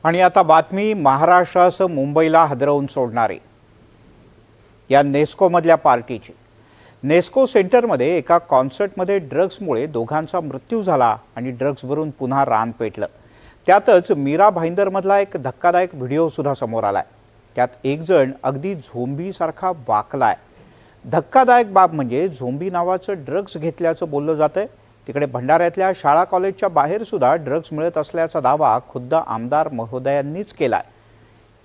आणि आता बातमी महाराष्ट्रासह मुंबईला हादरवून सोडणारी या नेस्कोमधल्या पार्टीची। नेस्को सेंटरमध्ये एका कॉन्सर्टमध्ये ड्रग्समुळे दोघांचा मृत्यू झाला आणि ड्रग्सवरून पुन्हा रान पेटलं। त्यातच मीरा भाईंदरमधला एक धक्कादायक व्हिडिओ सुद्धा समोर आलाय। त्यात एक जण अगदी झोंबीसारखा वाकलाय। धक्कादायक बाब म्हणजे झोंबी नावाचं ड्रग्स घेतल्याचं बोललं जातंय। तिकडे भंडाऱ्यातल्या शाळा कॉलेजच्या बाहेर सुद्धा ड्रग्स मिळत असल्याचा दावा खुद्द आमदार महोदयांनीच केलाय।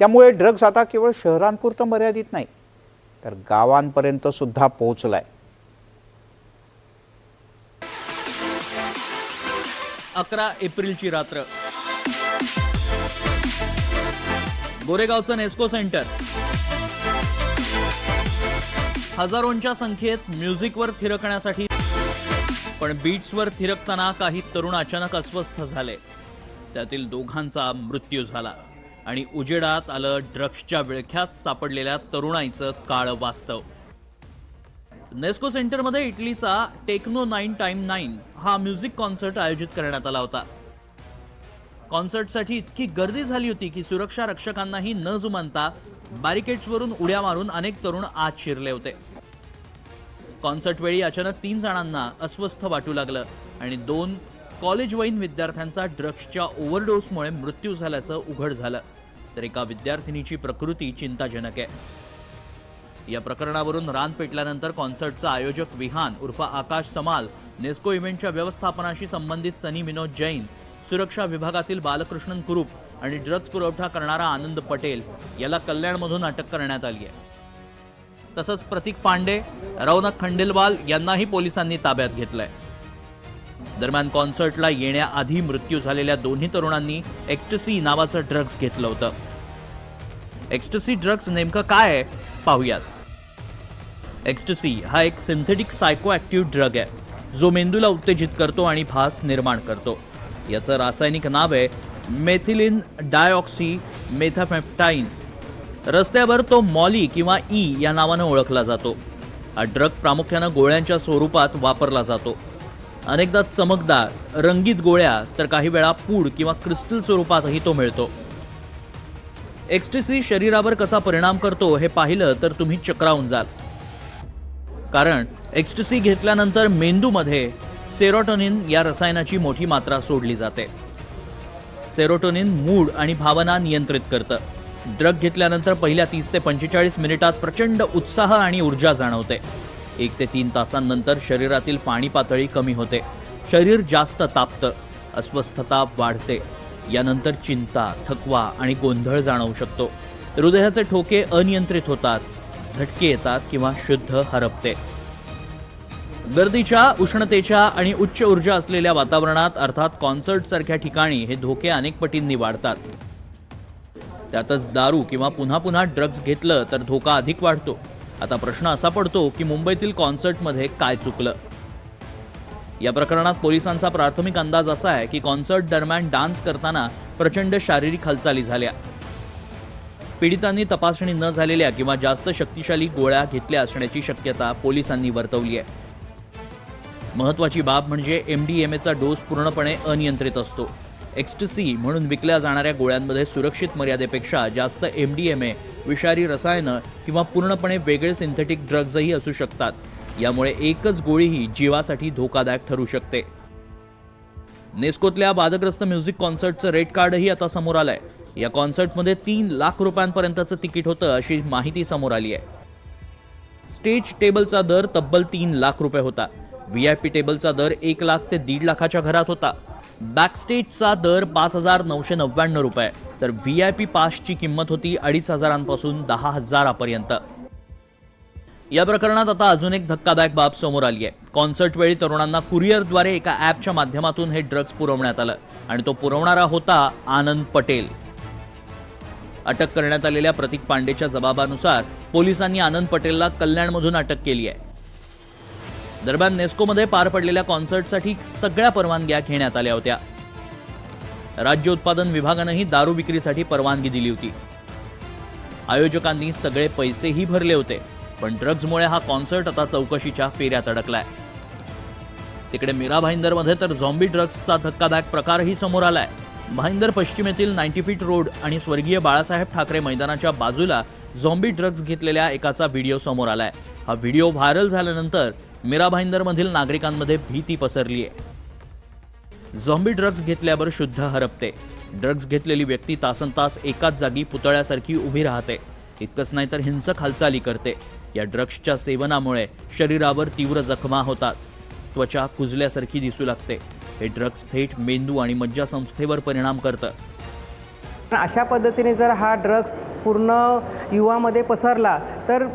त्यामुळे ड्रग्स आता केवळ शहरांपुरतं मर्यादित नाही तर गावांपर्यंत सुद्धा पोहोचलाय। 11 एप्रिलची रात्र, गोरेगावचं नेस्को सेंटर। हजारोंच्या संख्येत म्युझिकवर थिरकण्यासाठी, पण बीट्सवर थिरकताना काही तरुण अचानक अस्वस्थ झाले। त्यातील दोघांचा मृत्यू झाला आणि उजेडात आलं ड्रग्सच्या विळख्यात सापडलेल्या तरुणाईचं काळं वास्तव। नेस्को सेंटरमध्ये इटलीचा टेक्नो 9x9 हा म्युझिक कॉन्सर्ट आयोजित करण्यात आला होता। कॉन्सर्टसाठी इतकी गर्दी झाली होती की सुरक्षा रक्षकांनाही न जुमानता बॅरिकेड्सवरून उड्या मारून अनेक तरुण आत शिरले होते। कॉन्सर्ट वेळी अचानक 3 जणांना अस्वस्थ वाटू लागलं आणि 2 कॉलेजवयीन विद्यार्थ्यांचा ड्रग्सच्या ओव्हरडोसमुळे मृत्यू झाल्याचं उघड झालं, तर एका विद्यार्थिनीची प्रकृती चिंताजनक आहे। या प्रकरणावरून रान पेटल्यानंतर कॉन्सर्टचा आयोजक विहान उर्फ आकाश समाल, नेस्को इव्हेंटच्या व्यवस्थापनाशी संबंधित सनी विनोद जैन, सुरक्षा विभागातील बालकृष्णन कुरूप आणि ड्रग्स पुरवठा करणारा आनंद पटेल याला कल्याणमधून अटक करण्यात आली आहे। तसंच प्रतीक पांडे, रौनक खंडेलवाल यांनाही पोलिसांनी ताब्यात घेतलंय। दरम्यान कॉन्सर्टला येण्याआधी मृत्यू झालेल्या दोन्ही तरुणांनी एक्स्टसी नावाचं ड्रग्स घेतलं होतं। एक्स्टसी ड्रग्स नेमकं काय आहे पाहूयात। एक्स्टसी हा एक सिंथेटिक सायकोॲक्टिव्ह ड्रग आहे जो मेंदूला उत्तेजित करतो आणि भास निर्माण करतो। याचं रासायनिक नाव आहे मेथिलीन डायऑक्सी मेथाम्फेटाइन। रस्त्यावर तो मॉली किंवा ई या नावानं ओळखला जातो। हा ड्रग प्रामुख्यानं गोळ्यांच्या स्वरूपात वापरला जातो। अनेकदा चमकदार रंगीत गोळ्या तर काही वेळा पूड किंवा क्रिस्टल स्वरूपातही तो मिळतो। एक्स्टसी शरीरावर कसा परिणाम करतो हे पाहिलं तर तुम्ही चक्रावून जाल, कारण एक्स्टसी घेतल्यानंतर मेंदूमध्ये सेरोटोनिन या रसायनाची मोठी मात्रा सोडली जाते। सेरोटोनिन मूड आणि भावना नियंत्रित करतं। ड्रग घेतल्यानंतर पहिल्या 30 ते 45 मिनिटात प्रचंड उत्साह आणि ऊर्जा जाणवते। 1 ते 3 तासांनंतर शरीरातील पाणी पातळी कमी होते, शरीर जास्त तापतं, अस्वस्थता वाढते। यानंतर चिंता, थकवा आणि गोंधळ जाणवू शकतो। हृदयाचे ठोके अनियंत्रित होतात, झटके येतात किंवा शुद्ध हरपते। गर्दीच्या, उष्णतेच्या आणि उच्च ऊर्जा असलेल्या वातावरणात अर्थात कॉन्सर्ट सारख्या ठिकाणी हे धोके अनेक पटींनी वाढतात। त्यातच दारू किंवा पुन्हा पुन्हा ड्रग्ज घेतलं तर धोका अधिक वाढतो। आता प्रश्न असा पडतो की मुंबईतील कॉन्सर्टमध्ये काय चुकलं। या प्रकरणात पोलिसांचा प्राथमिक अंदाज असा आहे की कॉन्सर्ट दरम्यान डान्स करताना प्रचंड शारीरिक हालचाली झाल्या। पीडितांनी तपासणी न झालेल्या किंवा जास्त शक्तिशाली गोळ्या घेतल्या असण्याची शक्यता पोलिसांनी वर्तवली आहे। महत्त्वाची बाब म्हणजे MDMAचा डोस पूर्णपणे अनियंत्रित असतो। एक्स्टसी म्हणून विकल्या जाणाऱ्या गोळ्यांमध्ये सुरक्षित मर्यादेपेक्षा जास्त MDMA, विषारी रसायनं किंवा पूर्णपणे वेगळे सिंथेटिक ड्रग्जही असू शकतात। यामुळे एकच गोळीही जीवासाठी धोकादायक ठरू शकते। नेस्कोतल्या वादग्रस्त म्युझिक कॉन्सर्टचं रेट कार्डही आता समोर आलंय। या कॉन्सर्टमध्ये 3 लाख रुपयांपर्यंतचं तिकीट होतं अशी माहिती समोर आली आहे। स्टेज टेबलचा दर तब्बल 3 लाख रुपये होता। VIP टेबलचा दर 1 लाख ते 1.5 लाखाच्या घरात होता। बॅकस्टेजचा दर 5,999 रुपये, तर VIP पासची किंमत होती 2,500 पासून 10,000 पर्यंत। या प्रकरणात आता अजून एक धक्कादायक बाब समोर आली आहे। कॉन्सर्ट वेळी तरुणांना कुरिअरद्वारे एका ॲपच्या माध्यमातून हे ड्रग्ज पुरवण्यात आलं आणि तो पुरवणारा होता आनंद पटेल। अटक करण्यात आलेल्या प्रतीक पांडेच्या जबाबानुसार पोलिसांनी आनंद पटेलला कल्याणमधून अटक केली आहे। दरम्यान नेस्कोमध्ये पार पडलेल्या कॉन्सर्टसाठी सगळ्या परवानग्या घेण्यात आल्या होत्या। राज्य उत्पादन विभागानंही दारू विक्रीसाठी परवानगी दिली होती। आयोजकांनी सगळे पैसेही भरले होते, पण ड्रग्जमुळे हा कॉन्सर्ट आता चौकशीच्या फेऱ्यात अडकलाय। तिकडे मीरा भाईंदरमध्ये तर झॉम्बी ड्रग्सचा धक्कादायक प्रकारही समोर आलाय। भाईंदर पश्चिमेतील 90 फीट रोड आणि स्वर्गीय बाळासाहेब ठाकरे मैदानाच्या बाजूला झॉम्बी ड्रग्ज घेतलेल्या एकाचा व्हिडिओ समोर आलाय. हा व्हिडिओ व्हायरल झाल्यानंतर मीरा भाईंदरमधील नागरिकांमध्ये भीती पसरली आहे. झॉम्बी ड्रग्ज घेतल्यावर शुद्ध हरपते. ड्रग्ज घेतलेली व्यक्ती तासनतास एकाच जागी पुतळ्यासारखी उभी राहते. इतकंच नाही तर हिंसक हालचाली करते. या ड्रग्जच्या सेवनामुळे शरीरावर तीव्र जखमा होतात. त्वचा कुजल्यासारखी दिसू लागते. हे ड्रग्ज थेट मेंदू आणि मज्जासंस्थेवर परिणाम करतं. अशा पद्धतीने जर हा ड्रग्स पूर्ण युवामध्ये पसरला तर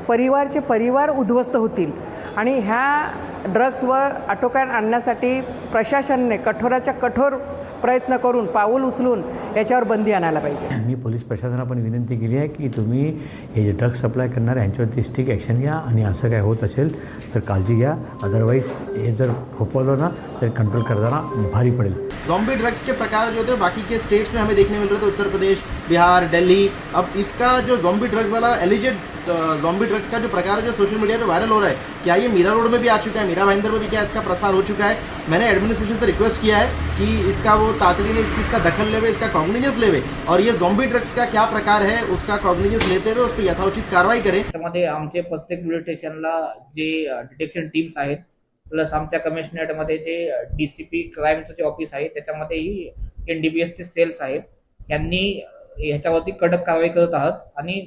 परिवार उद्ध्वस्त होतील आणि ह्या ड्रग्सवर आटोक्यात आणण्यासाठी प्रशासनाने कठोराच्या कठोर प्रयत्न करून पाऊल उचलून याच्यावर बंदी आणायला पाहिजे. मी पोलीस प्रशासनाला पण विनंती केली आहे की तुम्ही हे जे ड्रग्स सप्लाय करणारे यांच्यावरती स्ट्रिक्ट ॲक्शन घ्या आणि असं काय होत असेल तर काळजी घ्या. अदरवाईज हे जर फोपवलं ना तर कंट्रोल करताना भारी पडेल. ज़ॉम्बी ड्रग्स के प्रकार जो थे बाकी के स्टेट्स में हमें देखने मिल रहे थे, उत्तर प्रदेश, बिहार, दिल्ली. अब इसका जो ज़ॉम्बी ड्रग्स वाला एलिजेड ज़ॉम्बी ड्रग्स का जो प्रकार जो सोशल मीडिया पे वायरल हो रहा है, क्या ये मीरा रोड में भी आ चुका है, मीरा भाईंदर में भी क्या इसका प्रसार हो चुका है? मैंने एडमिनिस्ट्रेशन से रिक्वेस्ट किया है कि इसका वो तातड़ीने इसका दखल लेवे, इसका कॉग्निजेंस लेवे और ये ज़ॉम्बी ड्रग्स का क्या प्रकार है उसका कॉग्निजेंस लेते हुए उस पर यथोचित कार्रवाई करें. त्यामध्ये आमचे प्रत्येक पोलीस स्टेशनला जे डिटेक्शन टीम्स आहेत प्लस आमच्या कमिशनरेटमध्ये जे DCP क्राईमचं जे ऑफिस आहे त्याच्यामध्येही NDPSचे सेल्स आहेत. यांनी ह्याच्यावरती कडक कारवाई करत आहात आणि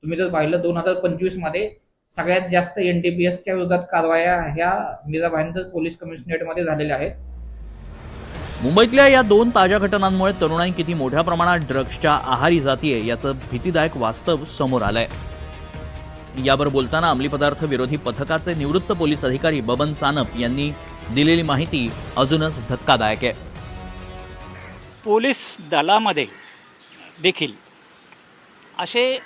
तुम्ही जर पाहिलं 2025 मध्ये सगळ्यात जास्त NDPSच्या विरोधात कारवाया ह्या मीरा भाईंदर पोलीस कमिशनरेटमध्ये झालेल्या आहेत. मुंबईतल्या या 2 ताज्या घटनांमुळे तरुणाई किती मोठ्या प्रमाणात ड्रग्जच्या आहारी जातीये याचं भीतीदायक वास्तव समोर आलंय. यावर बोलताना अंमली पदार्थ विरोधी पथकाचे निवृत्त पोलीस अधिकारी बबन सानप यांनी दिलेली माहिती अजूनच धक्कादायक आहे. पोलीस दलामध्ये देखील असे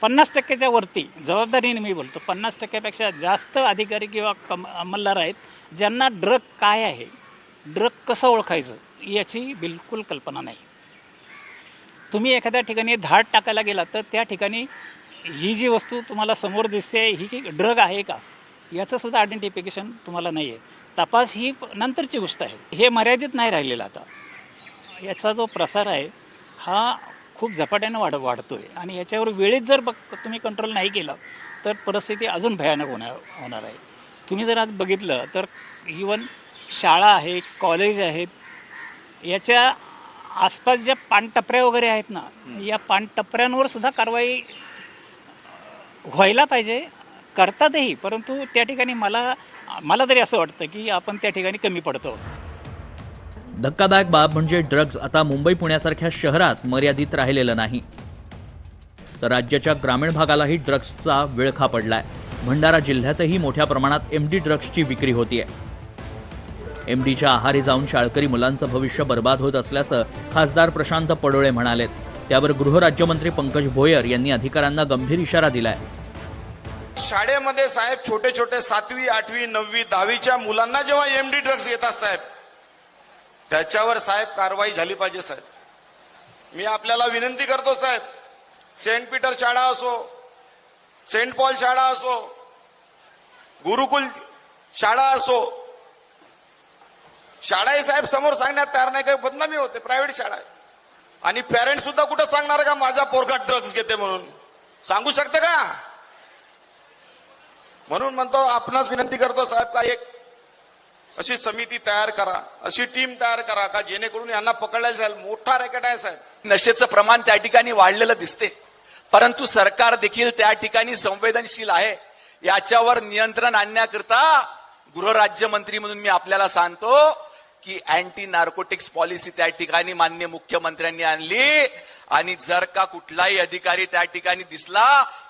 50% वरती जबाबदारीने मी बोलतो 50% जास्त अधिकारी किंवा अंमलदार आहेत ज्यांना ड्रग काय आहे, ड्रग कसं ओळखायचं याची बिलकुल कल्पना नाही. तुम्ही एखाद्या ठिकाणी धाड टाकायला गेला तर त्या ठिकाणी ही जी वस्तू तुम्हाला समोर दिसते ही ड्रग आहे का याचं सुद्धा आयडेंटिफिकेशन तुम्हाला नाही आहे. तपास ही नंतरची गोष्ट आहे. हे मर्यादित नाही राहिलेलं आता. याचा जो प्रसार आहे हा खूप झपाट्यानं वाढतो आहे आणि याच्यावर वेळेत जर तुम्ही कंट्रोल नाही केलं तर परिस्थिती अजून भयानक होणार आहे. तुम्ही जर आज बघितलं तर इवन शाळा आहे, कॉलेज आहेत, याच्या आसपास ज्या पानटपऱ्या वगैरे आहेत ना या पानटपऱ्यांवर सुद्धा कारवाई व्हायला पाहिजे. करतातही, परंतु त्या ठिकाणी मला तरी असं वाटतं की आपण त्या ठिकाणी कमी पडतो. धक्कादायक बाब म्हणजे ड्रग्ज आता मुंबई पुण्यासारख्या शहरात मर्यादित राहिलेलं नाही तर राज्याच्या ग्रामीण भागालाही ड्रग्जचा विळखा पडलाय. भंडारा जिल्ह्यातही मोठ्या प्रमाणात MD ड्रग्जची विक्री होतीये. MDच्या आहारी जाऊन शाळकरी मुलांचं भविष्य बर्बाद होत असल्याचं खासदार प्रशांत पडोळे म्हणालेत. त्यावर गृहराज्यमंत्री पंकज भोयर यांनी अधिकाऱ्यांना गंभीर इशारा दिलाय. शाळेमध्ये साहेब छोटे 7वी, 8वी, 9वी, 10वीच्या मुलांना जेव्हा MD ड्रग्ज येतात साहेब त्याच्यावर साहेब कारवाई झाली पाहिजे साहेब. मी आपल्याला विनंती करतो साहेब, सेंट पीटर शाळा असो, सेंट पॉल शाळा असो, गुरुकुल शाळा असो, शाळाही साहेब समोर सांगण्यात तयार नाही, काही बदनामी होते. प्रायव्हेट शाळा आहे आणि पॅरेंट्स सुद्धा कुठं सांगणार का माझा पोरगा ड्रग्ज घेते म्हणून सांगू शकते का? म्हणून म्हणतो आपणास विनंती करतो साहेब का एक अशी समिती तयार करा, अशी टीम तयार करा का जेणेकरून यांना पकडल्या जाईल. मोठा रॅकेट आहे साहेब. नशेचं प्रमाण त्या ठिकाणी वाढलेलं दिसते, परंतु सरकार देखील त्या ठिकाणी संवेदनशील आहे. याच्यावर नियंत्रण आणण्याकरता गृहराज्यमंत्री म्हणून मी आपल्याला सांगतो की अँटी नार्कोटिक्स पॉलिसी त्या ठिकाणी माननीय मुख्यमंत्र्यांनी आणली आणि जर का कुठलाही अधिकारी त्या ठिकाणी दिसला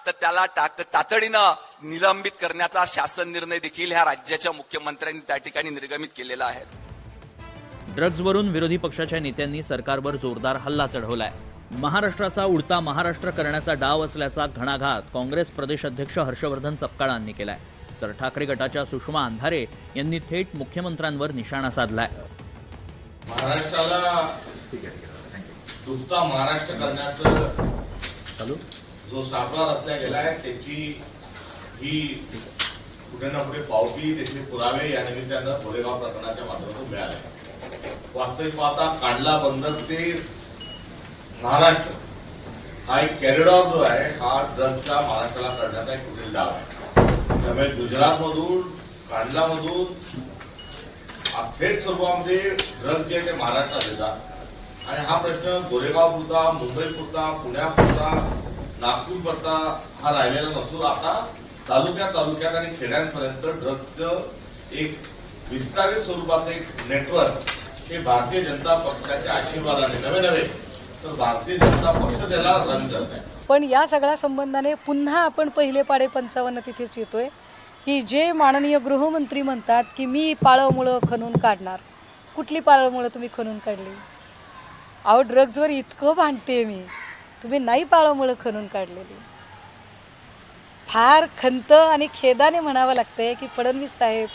तर त्याला तातडीनं निलंबित करण्याचा शासन निर्णय देखील ह्या राज्याच्या मुख्यमंत्र्यांनी त्या ठिकाणी निर्गमित केलेला आहे. ड्रग्जवरून विरोधी पक्षाच्या नेत्यांनी सरकारवर जोरदार हल्ला चढवलाय. महाराष्ट्राचा उडता महाराष्ट्र करण्याचा डाव असल्याचा घणाघात काँग्रेस प्रदेश अध्यक्ष हर्षवर्धन सपकाळांनी केलाय. तर ठाकरे गटाच्या सुषमा अंधारे यांनी थेट मुख्यमंत्र्यांवर निशाणा साधलाय. महाराष्ट्राला डुबता महाराष्ट्र करण्याचं जो सापळा रचला गेला आहे त्याची ही कुठे ना कुठे पावती, त्याचे पुरावे या निमित्तानं गोरेगाव प्रकरणाच्या माध्यमातून मिळाले. वास्तविक पाहता कांडला बंदर ते महाराष्ट्र हा एक कॉरिडॉर जो आहे हा ड्रग्सचा महाराष्ट्राला करण्याचा एक पुढील डाव आहे. त्यामुळे गुजरातमधून कांडलामधून थेट स्वरूपामध्ये ड्रग्ज जे ते महाराष्ट्रात येतात आणि हा प्रश्न गोरेगावपुरता, मुंबईपुरता, पुण्यापुरता, नागपूरपुरता हा राहिलेला नसून आता तालुक्यात आणि खेड्यांपर्यंत ड्रग्जचं एक विस्तारित स्वरूपाचं एक नेटवर्क हे भारतीय जनता पक्षाच्या आशीर्वादाने नवे तर भारतीय जनता पक्ष त्याला रन करत आहे. पण या सगळ्या संबंधाने पुन्हा आपण पहिले पाडे 55 तिथेच येतोय की जे माननीय गृहमंत्री म्हणतात की मी पाळमुळं खणून काढणार. कुठली पाळमुळं तुम्ही खणून काढली? अहो ड्रग्जवर इतकं भांडते मी, तुम्ही नाही पाळमुळं खणून काढलेली. फार खंत आणि खेदाने म्हणावं लागतंय की फडणवीस साहेब,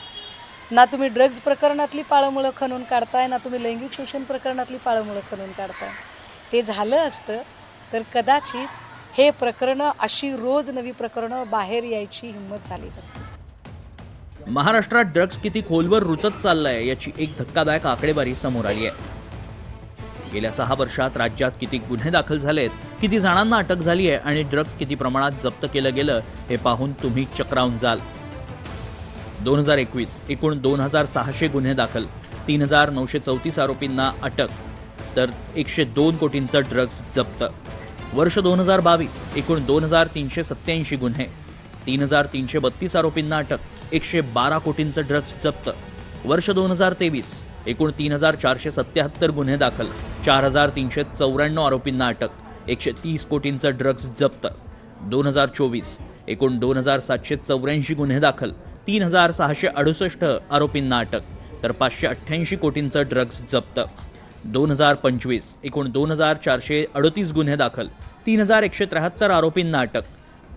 ना तुम्ही ड्रग्ज प्रकरणातली पाळमुळं खणून काढताय, ना तुम्ही लैंगिक शोषण प्रकरणातली पाळमुळं खणून काढताय. ते झालं असतं तर कदाचित हे प्रकरणं अशी रोज नवी प्रकरणं बाहेर यायची हिंमत झाली नसती. महाराष्ट्रात ड्रग्ज किती खोलवर रुतत चाललाय याची एक धक्कादायक आकडेवारी समोर आली आहे. गेल्या 6 वर्षात राज्यात किती गुन्हे दाखल झालेत, किती जणांना अटक झाली आहे आणि ड्रग्ज किती प्रमाणात जप्त केलं गेलं हे पाहून तुम्ही चक्रावून जाल. 2021 एकूण 2600 गुन्हे दाखल, 3934 आरोपींना अटक, तर 102 कोटींचा ड्रग्ज जप्त. वर्ष 2022 एकूण 2387 गुन्हे, 3332 आरोपींना अटक, 112 कोटींचं ड्रग्ज जप्त. वर्ष 2023 एकूण 3477 गुन्हे दाखल, 4394 आरोपींना अटक, 130 कोटींचं ड्रग्ज जप्त. 2024 एकूण 2784 गुन्हे दाखल, 3668 आरोपींना अटक, तर 588 कोटींचं ड्रग्ज जप्त. 2025 एकूण 2438 गुन्हे दाखल, 3173 आरोपींना अटक,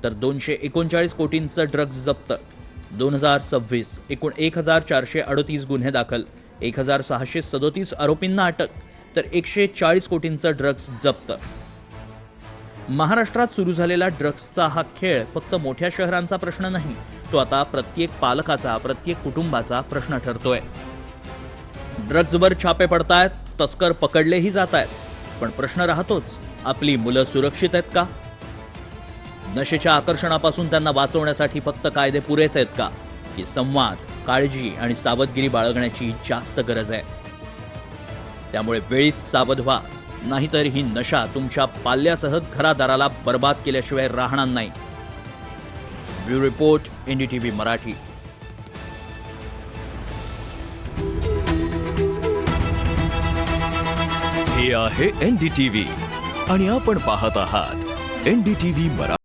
तर 239 कोटींचं ड्रग्ज जप्त. 2026 एकूण 1438 गुन्हे दाखल, 1637 आरोपींना अटक, तर 140 कोटींचं ड्रग्ज जप्त. महाराष्ट्रात सुरू झालेला ड्रग्सचा हा खेळ फक्त मोठ्या शहरांचा प्रश्न नाही, तो आता प्रत्येक पालकाचा, प्रत्येक कुटुंबाचा प्रश्न ठरतोय. ड्रग्जवर छापे पडतायत, तस्कर पकडलेही जात आहेत, पण प्रश्न राहतोच, आपली मुलं सुरक्षित आहेत का? नशेच्या आकर्षणापासून त्यांना वाचवण्यासाठी फक्त कायदे पुरेसे आहेत का, की संवाद, काळजी आणि सावधगिरी बाळगण्याची जास्त गरज आहे? त्यामुळे वेळीच सावध व्हा, नाहीतर ही नशा तुमच्या पाल्यासह घरादाराला बर्बाद केल्याशिवाय राहणार नाही. Bureau report, NDTV Marathi. हे आहे NDTV आणि आपण पाहत आहात NDTV मराठी.